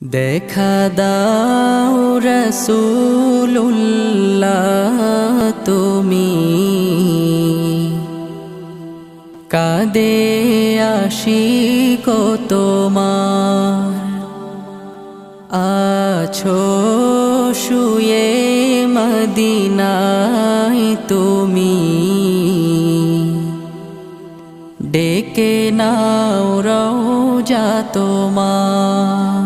দেখা দাও রাসূলুল্লাহ তুমি কাঁদে আশিক তোমার আছো শুয়ে মদিনায় তুমি ডেকে নাও রওজা তোমার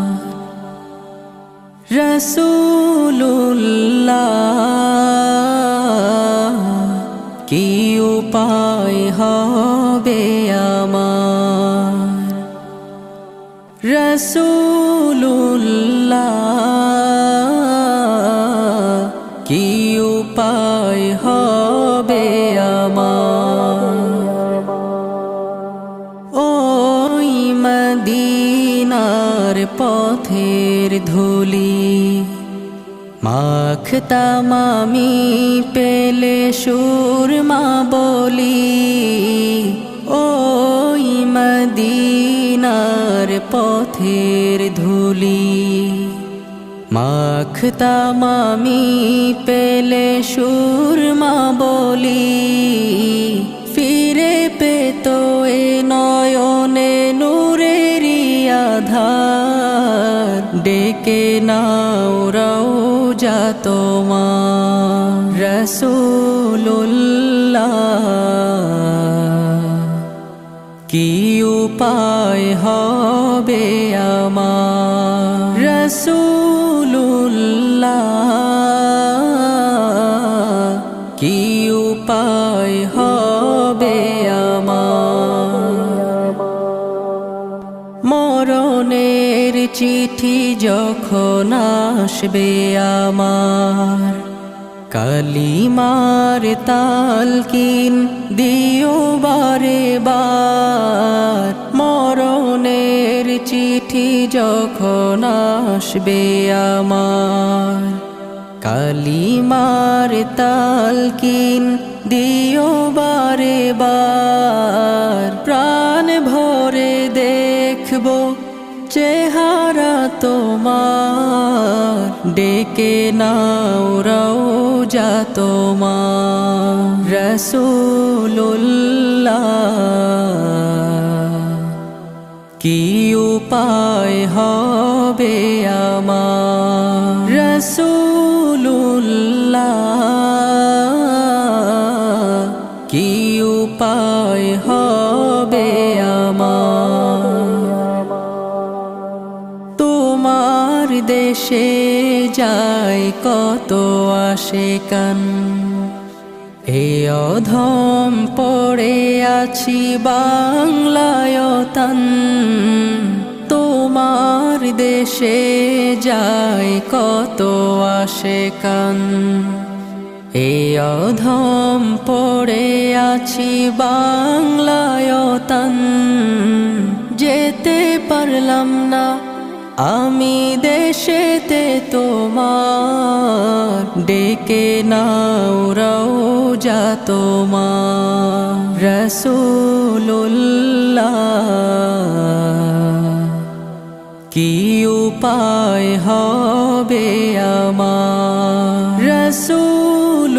রাসূলুল্লাহ কি উপায় হবে আমার রাসূলুল্লাহ কি উপায় হবে আমার ওই মদিনার পথের ধুলি মাখতাম আমি পেলে সুরমা বলি ওই মদিনার পথের ধুলি মাখতাম আমি পেলে সুরমা বলি ফিরে পেত এ নয়নে নূরেরি আধার ডেকে নাও রওজা তোমার রাসূলুল্লাহ কি উপায় হবে আমার রাসূলুল্লাহ কি উপায় হবে আমার মরণের চিঠি যখন আসবে আমার কালিমার তালকিন দিও বারে বার মরণের চিঠি যখন আসবে আমার কালিমার তালকিন দিও বারে বার প্রাণ ভরে দেখবো চেহারা তোমার ডেকে নাও রওজা তোমার রাসূলুল্লাহ কি উপায় হবে আমার রাসূলুল্লাহ কি উপায় হবে আমার তোমার দেশে যায় কত আশিকান এ অধম পড়ে আছি বাংলায় তান তোমার দেশে যায় কত আশিকান এ অধম পড়ে আছি বাংলায় তান যেতে পারলাম না আমি দেশেতে তোমার ডেকে নাও রওজা তোমার রাসূলুল্লাহ কি উপায় হবে আমার রাসূলুল্লাহ